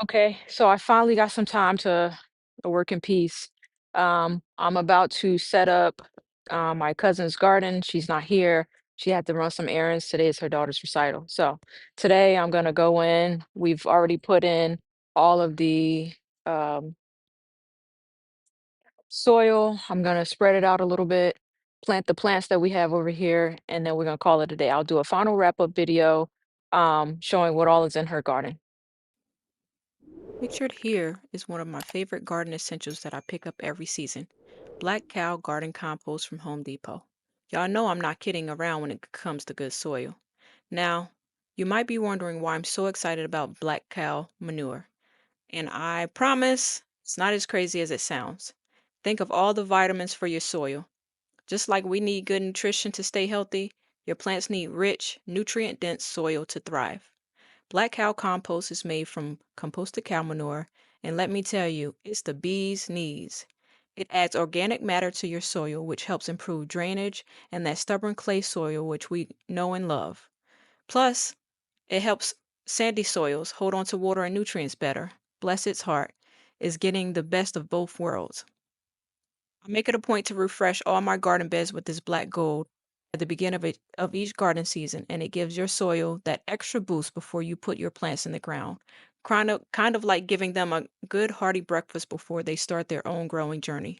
Okay, so I finally got some time to work in peace. I'm about to set up my cousin's garden. She's not here. She had to run some errands. Today is her daughter's recital. So today I'm gonna go in. We've already put in all of the um, soil. I'm gonna spread it out a little bit, plant the plants that we have over here, and then we're gonna call it a day. I'll do a final wrap-up video showing what all is in her garden. Pictured here is one of my favorite garden essentials that I pick up every season. Black Cow Garden Compost from Home Depot. Y'all know I'm not kidding around when it comes to good soil. Now, you might be wondering why I'm so excited about Black Cow manure. And I promise it's not as crazy as it sounds. Think of all the vitamins for your soil. Just like we need good nutrition to stay healthy, your plants need rich, nutrient dense soil to thrive. Black cow compost is made from composted cow manure, and let me tell you, it's the bee's knees. It adds organic matter to your soil, which helps improve drainage and that stubborn clay soil which we know and love. Plus, it helps sandy soils hold on to water and nutrients better. Bless its heart, is getting the best of both worlds. I make it a point to refresh all my garden beds with this black gold at the beginning of each garden season, and it gives your soil that extra boost before you put your plants in the ground. Kind of like giving them a good hearty breakfast before they start their own growing journey.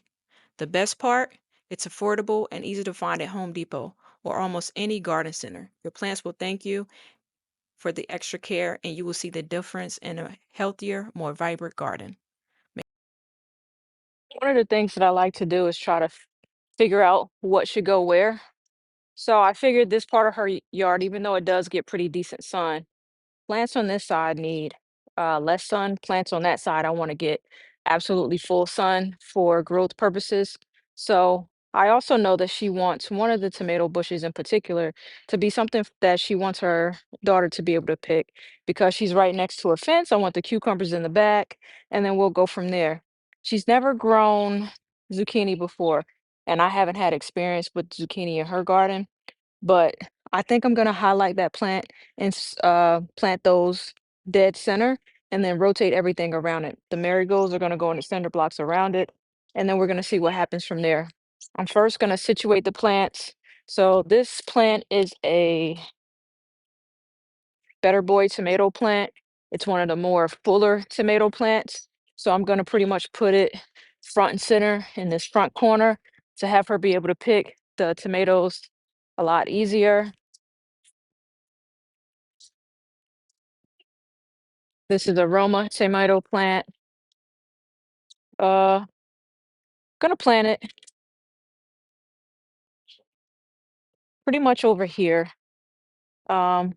The best part, it's affordable and easy to find at Home Depot or almost any garden center. Your plants will thank you for the extra care, and you will see the difference in a healthier, more vibrant garden. One of the things that I like to do is try to figure out what should go where. So I figured this part of her yard, even though it does get pretty decent sun, plants on this side need less sun. Plants on that side, I want to get absolutely full sun for growth purposes. So I also know that she wants one of the tomato bushes in particular to be something that she wants her daughter to be able to pick because she's right next to a fence. I want the cucumbers in the back, and then we'll go from there. She's never grown zucchini before, and I haven't had experience with zucchini in her garden, but I think I'm gonna highlight that plant and plant those dead center and then rotate everything around it. The marigolds are gonna go in the cinder blocks around it, and then we're gonna see what happens from there. I'm first gonna situate the plants. So this plant is a Better Boy tomato plant. It's one of the more fuller tomato plants. So I'm gonna pretty much put it front and center in this front corner to have her be able to pick the tomatoes a lot easier. This is a Roma tomato plant. Uh, gonna plant it pretty much over here. Um,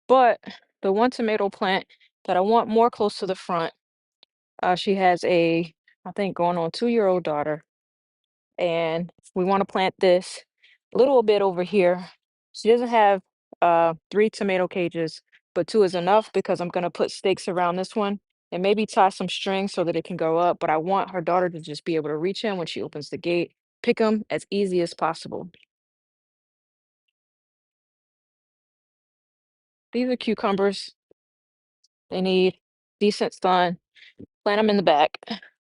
but the one tomato plant that I want more close to the front, she has I think, going on 2-year-old daughter, and we want to plant this a little bit over here. She doesn't have 3 tomato cages, but 2 is enough because I'm gonna put stakes around this one and maybe tie some strings so that it can go up. But I want her daughter to just be able to reach in when she opens the gate, pick them as easy as possible. These are cucumbers. They need decent sun. Plant them in the back.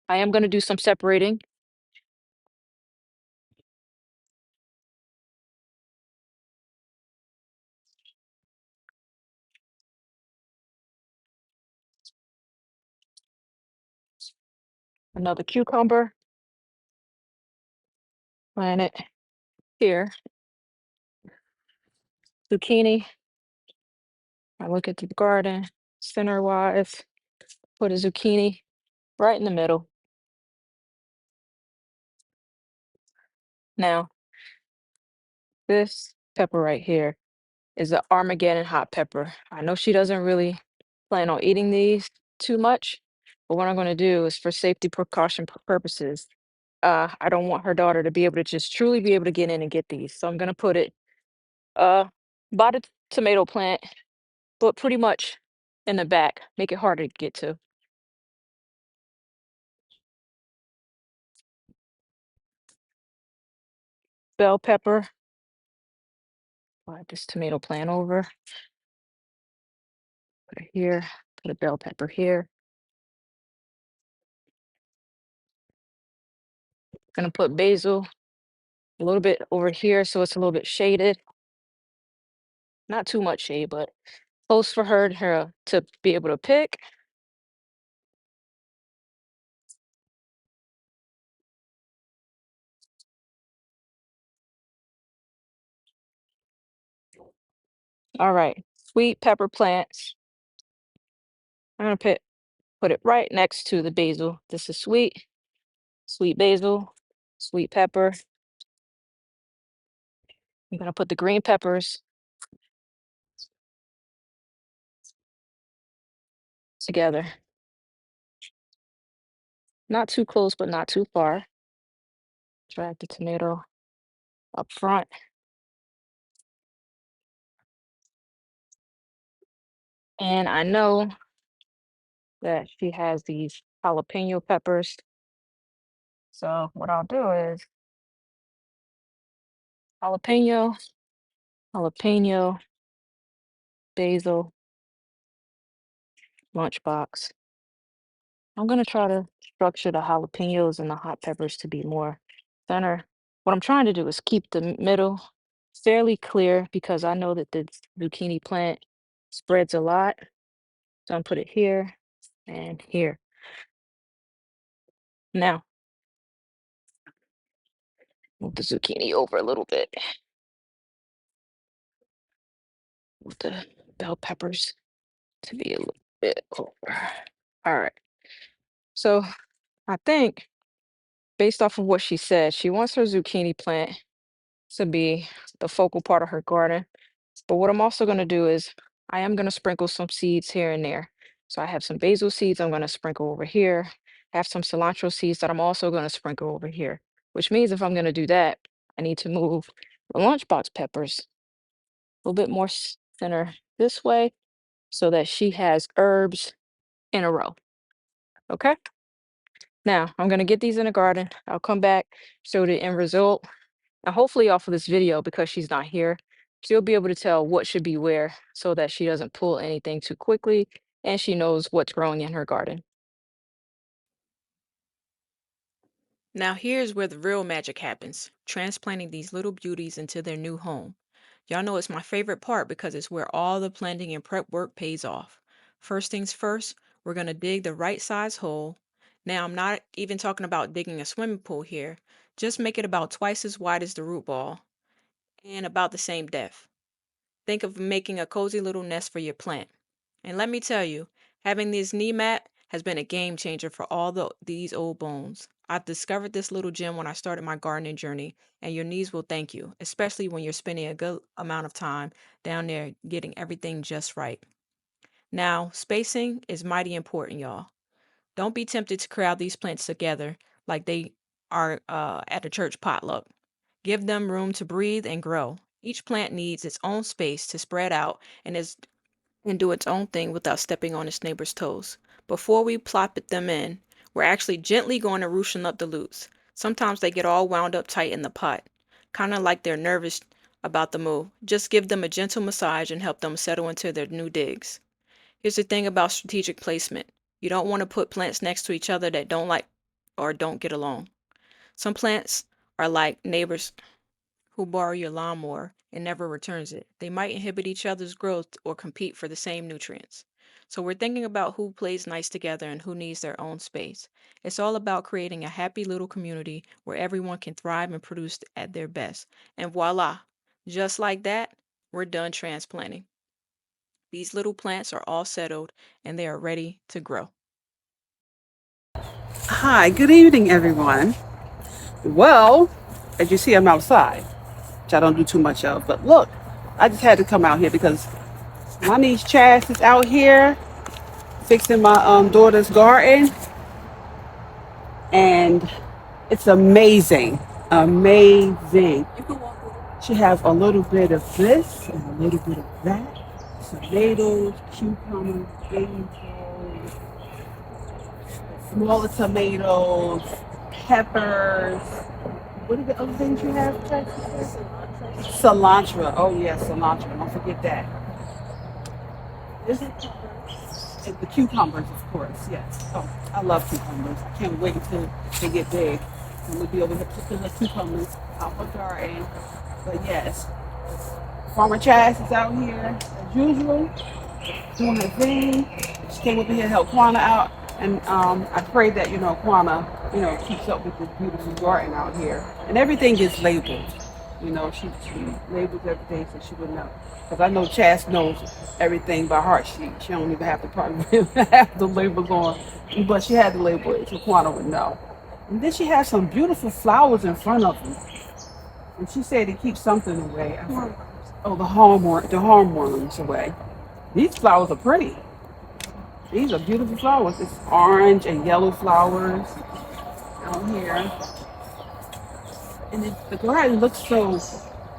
I am gonna do some separating. Another cucumber, plant it here. Zucchini. I look at the garden, center wise, put a zucchini right in the middle. Now, this pepper right here is the Armageddon hot pepper. I know she doesn't really plan on eating these too much, but what I'm going to do is for safety precaution purposes, I don't want her daughter to be able to just truly be able to get in and get these. So I'm going to put it uh, by the tomato plant, but pretty much in the back, make it harder to get to. Bell pepper, slide this tomato plant over. Put it here. Put a bell pepper here. Gonna put basil a little bit over here so it's a little bit shaded. Not too much shade, but close for her to be able to pick. All right, sweet pepper plants. I'm gonna put it right next to the basil. This is sweet basil, sweet pepper. I'm gonna put the green peppers together. Not too close, but not too far. Drag the tomato up front. And I know that she has these jalapeno peppers. So what I'll do is jalapeno, jalapeno, basil, lunchbox. I'm gonna try to structure the jalapenos and the hot peppers to be more center. What I'm trying to do is keep the middle fairly clear because I know that the zucchini plant spreads a lot. So I'm put it here and here. Now, move the zucchini over a little bit with the bell peppers to be a little bit over. All right. So I think based off of what she said, she wants her zucchini plant to be the focal part of her garden. But what I'm also going to do is I am going to sprinkle some seeds here and there. So I have some basil seeds I'm going to sprinkle over here. I have some cilantro seeds that I'm also going to sprinkle over here, which means if I'm going to do that, I need to move the lunchbox peppers a little bit more center this way so that she has herbs in a row. Okay. Now I'm going to get these in the garden. I'll come back, show the end result. And hopefully off of this video, because she's not here, she'll be able to tell what should be where so that she doesn't pull anything too quickly and she knows what's growing in her garden. Now here's where the real magic happens, transplanting these little beauties into their new home. Y'all know it's my favorite part because it's where all the planting and prep work pays off. First things first, we're going to dig the right size hole. Now I'm not even talking about digging a swimming pool here. Just make it about twice as wide as the root ball and about the same depth. Think of making a cozy little nest for your plant. And let me tell you, having this knee mat has been a game changer for these old bones. I discovered this little gem when I started my gardening journey, and your knees will thank you, especially when you're spending a good amount of time down there getting everything just right. Now, spacing is mighty important, y'all. Don't be tempted to crowd these plants together like they are at a church potluck. Give them room to breathe and grow. Each plant needs its own space to spread out and do its own thing without stepping on its neighbor's toes. Before we plop them in, we're actually gently going to loosen up the roots. Sometimes they get all wound up tight in the pot, kind of like they're nervous about the move. Just give them a gentle massage and help them settle into their new digs. Here's the thing about strategic placement. You don't want to put plants next to each other that don't like or don't get along. Some plants are like neighbors who borrow your lawnmower and never returns it. They might inhibit each other's growth or compete for the same nutrients. So we're thinking about who plays nice together and who needs their own space. It's all about creating a happy little community where everyone can thrive and produce at their best. And voila, just like that, we're done transplanting. These little plants are all settled and they are ready to grow. Hi, good evening, everyone. Well, as you see, I'm outside, which I don't do too much of. But look, I just had to come out here because my niece Chaz is out here fixing my daughter's garden, and it's amazing, amazing. She has a little bit of this and a little bit of that. Tomatoes, cucumbers, basil, smaller tomatoes, peppers. What are the other things you have, Texas? Cilantro. Oh, yeah, cilantro. Don't forget that. Is it? And the cucumbers, of course, yes. Oh, I love cucumbers. I can't wait until they get big. I'm gonna be over here picking the cucumbers out my garden. But yes, Farmer Chas is out here as usual, doing her thing. She came over here to help Kwana out, and I pray that Kwana, keeps up with this beautiful garden out here, and everything gets labeled. She labels everything so she would know. Because I know Chas knows everything by heart. She don't even have to probably have the labels on, but she had to label it so Kwana would know. And then she has some beautiful flowers in front of them, and she said it keeps something away. Oh, the hornworms away. These flowers are pretty. These are beautiful flowers. It's orange and yellow flowers out here. And the garden looks so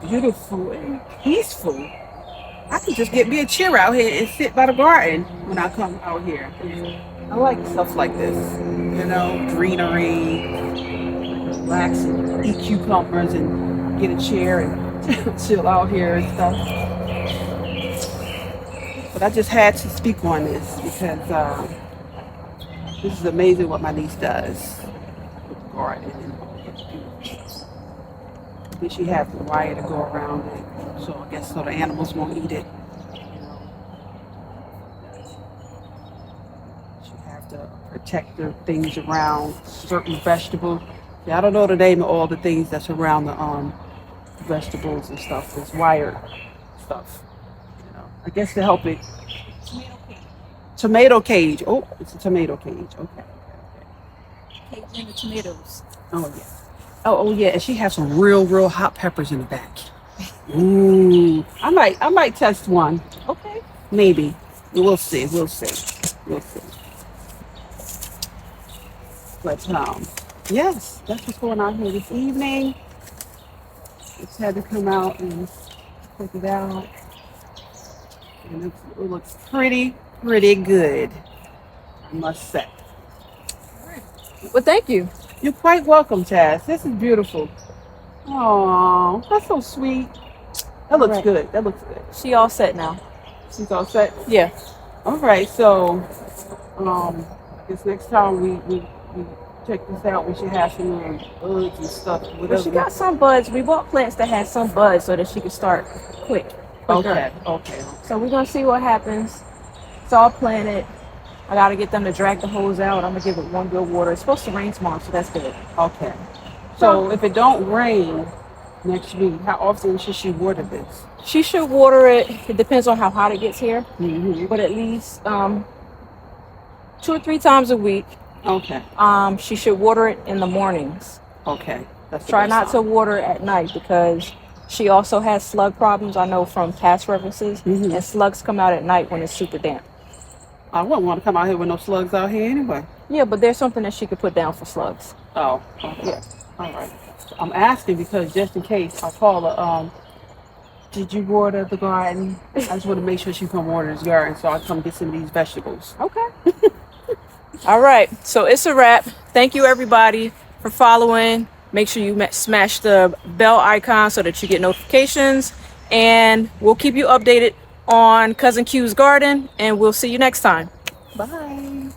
beautiful and peaceful. I can just get me a chair out here and sit by the garden when I come out here. I like stuff like this, greenery, relax and eat cucumbers and get a chair and chill out here and stuff. But I just had to speak on this because this is amazing what my niece does with the garden. Then she has the wire to go around it, so I guess so the animals won't eat it. She have to protect the things around certain vegetables. Yeah, I don't know the name of all the things that's around the vegetables and stuff. It's wired stuff. I guess to help it. Tomato cage. Oh, it's a tomato cage. Okay. Caging the tomatoes. Oh yeah. Oh yeah, and she has some real hot peppers in the back. Ooh, I might test one. Okay, maybe. We'll see. But yes, that's what's going on here this evening. Just had to come out and check it out, and it looks pretty good, I must say. Well, thank you. You're quite welcome, Chas. This is beautiful. Oh, that's so sweet. That looks good. She all set now. She's all set? Yeah. All right, so I guess next time we check this out, we should have some buds and stuff. Well, she got some buds. We bought plants that had some buds so that she could start quicker. Okay. So we're going to see what happens. It's all planted. I got to get them to drag the hose out. I'm going to give it one good water. It's supposed to rain tomorrow, so that's good. Okay. So if it don't rain next week, how often should she water this? She should water it. It depends on how hot it gets here. Mm-hmm. But at least 2 or 3 times a week. Okay. She should water it in the mornings. Okay. Try not to water at night because she also has slug problems, I know from past references. Mm-hmm. And slugs come out at night when it's super damp. I wouldn't want to come out here with no slugs out here anyway. Yeah, but there's something that she could put down for slugs. Oh, okay. Yeah. All right. I'm asking because just in case, I'll call her. Did you water the garden? I just want to make sure she come water this garden so I come get some of these vegetables. Okay. All right. So it's a wrap. Thank you, everybody, for following. Make sure you smash the bell icon so that you get notifications. And we'll keep you updated on Cousin Q's garden. And we'll see you next time. Bye.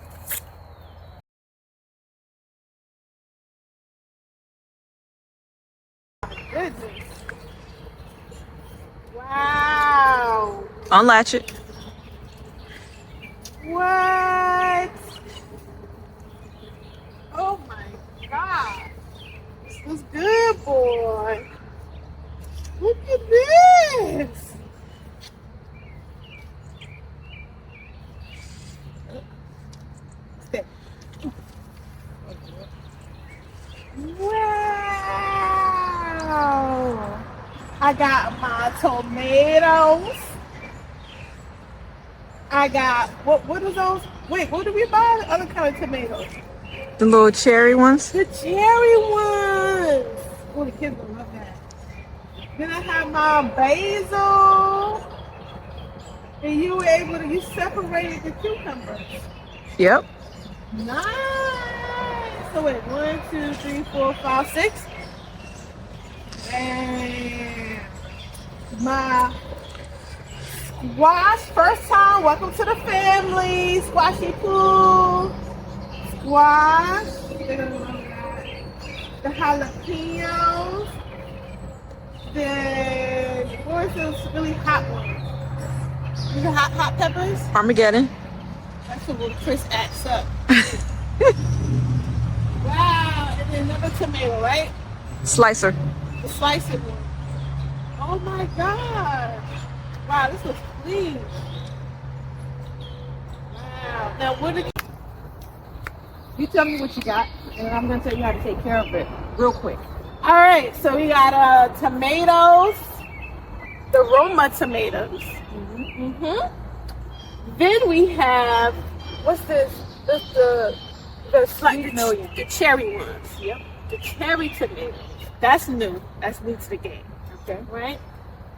Goodness. Wow. Unlatch it. What? Oh my God. This was good, boy. Look at this. Wow. I got my tomatoes. I got, what are those? Wait, what do we buy? The other kind of tomatoes. The little cherry ones? The cherry ones. Oh, the kids will love that. Then I have my basil. And you were able to, you separated the cucumbers. Yep. Nice. So wait, 1, 2, 3, 4, 5, 6. And my Squash, first time. Welcome to the family. Squashy pool. Squash. The jalapenos. Then what are those really hot ones? These are hot peppers. Armageddon. That's what Chris acts up. Wow, and then another tomato, right? Slicer. The sliced one. Oh my gosh. Wow, this looks clean. Wow. Now what did you tell me what you got, and I'm gonna tell you how to take care of it real quick. All right, so we got tomatoes, the Roma tomatoes. Then we have what's this? The cherry ones. Yep. The cherry tomatoes. That's new. That's new to the game. Okay. Right.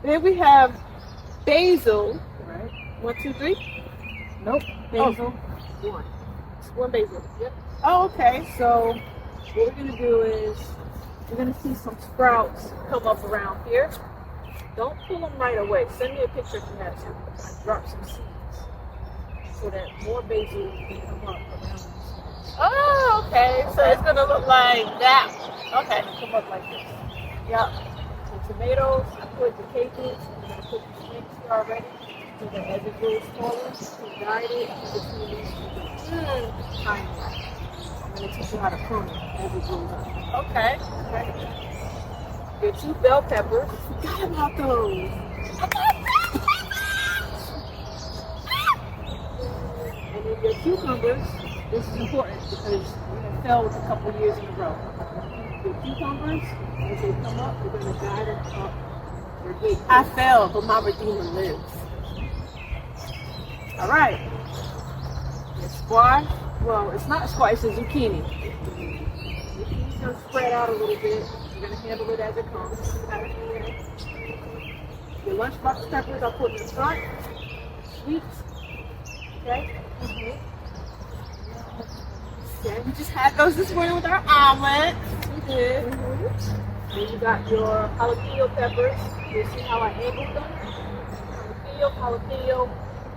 Then we have basil. Right. 1, 2, 3. Nope. Basil. Oh. One basil. Yep. Oh, okay. So what we're gonna do is we're gonna see some sprouts come up around here. Don't pull them right away. Send me a picture if you have to. I drop some seeds so that more basil can come up around this. Oh, okay. So it's gonna look like that. Okay. Come up like this. Yep. The tomatoes, I put the capers, I'm gonna put the snakes here already. So that as it grows forward, you guide it between these two. I'm gonna teach you how to prune it as it grows up. Okay. Your 2 bell peppers. I forgot about those. And then your cucumbers. This is important because we have failed a couple years in a row. Your cucumbers, as they come up, we're going to guide them up your gate. I failed, but my Redeemer lives. All right. Your squash. Well, it's not a squash, it's a zucchini. Zucchini's going to spread out a little bit. You're going to handle it as it comes. Your lunchbox peppers I put in the front. Sweet. Okay? Okay, we just had those this morning with our omelet. We did. Then you got your jalapeno peppers. You see how I angled them? Jalapeno,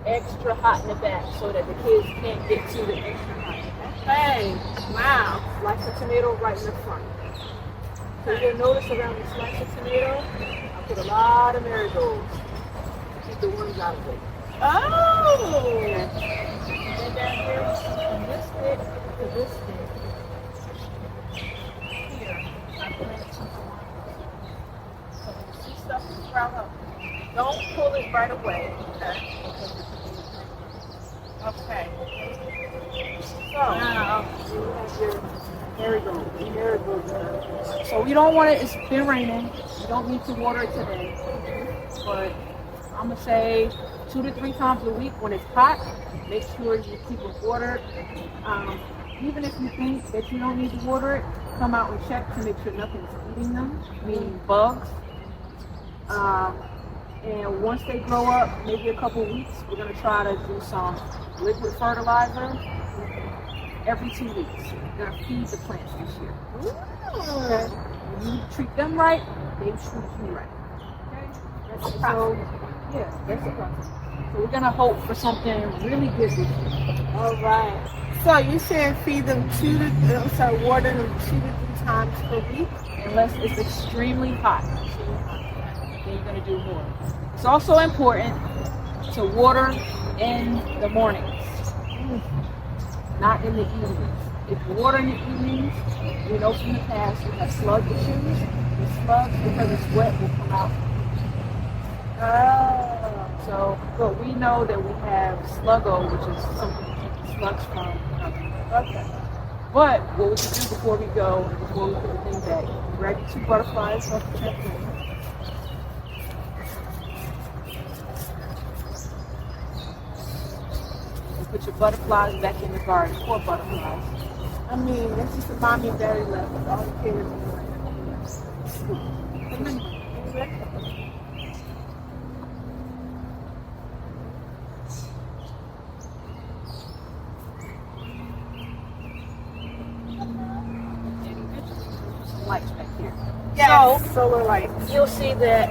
extra hot in the back so that the kids can't get to the extra hot. Okay, wow. Slice of tomato right in the front. So you'll notice around the slice of tomato, I put a lot of marigolds. Keep the worms out of it. Oh! And down here, from this bit to this bit. Here, I planted some tomatoes. So when you see stuff sprout up, don't pull it right away. Okay. So, now you have your marigolds. So we don't want it, it's been raining. You don't need to water it today. But I'm going to say 2 to 3 times a week when it's hot, make sure you keep it watered. Even if you think that you don't need to water it, come out and check to make sure nothing's eating them, meaning bugs. And once they grow up, maybe a couple weeks, we're going to try to do some liquid fertilizer every 2 weeks. We're going to feed the plants this year. Okay? When you treat them right, they treat you right. Okay? That's the process. Yeah, that's the process. So we're going to hope for something really good this year. All right. So you said feed them water them 2 to 3 times per week? Unless it's extremely hot. Then you're going to do more. It's also important to water in the mornings, not in the evenings. If you water in the evenings, we know from the past we have slug issues. The slugs, because it's wet, will come out. So, but we know that we have sluggo, which is something to keep the slugs from coming. Okay. But what we can do before we go, before we put the thing back, grab your 2 butterflies off the trampoline. Put your butterflies back in the garden. 4 butterflies. I mean, that's just a mommy and daddy left. All the kids. Some lights back here. Yes, so, solar lights. You'll see that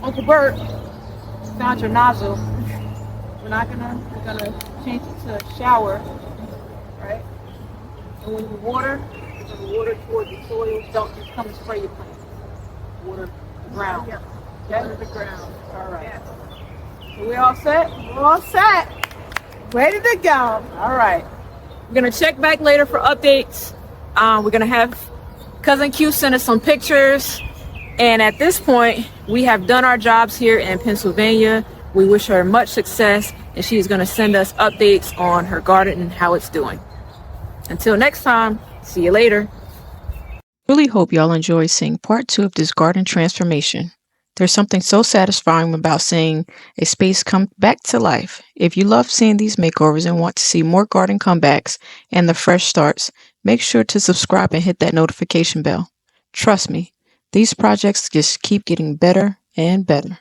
Uncle Bert found your nozzle. We're gonna change it to a shower, right? And when you water, you're gonna water towards the soil. Don't just come and spray your plant. Water the ground. Yeah. Okay? Water the ground. All right. Yes. So we all set? We're all set. Ready to go. All right. We're gonna check back later for updates. We're gonna have Cousin Q send us some pictures. And at this point, we have done our jobs here in Pennsylvania. We wish her much success, and she's gonna send us updates on her garden and how it's doing. Until next time, see you later. Really hope y'all enjoyed seeing part 2 of this garden transformation. There's something so satisfying about seeing a space come back to life. If you love seeing these makeovers and want to see more garden comebacks and the fresh starts, make sure to subscribe and hit that notification bell. Trust me, these projects just keep getting better and better.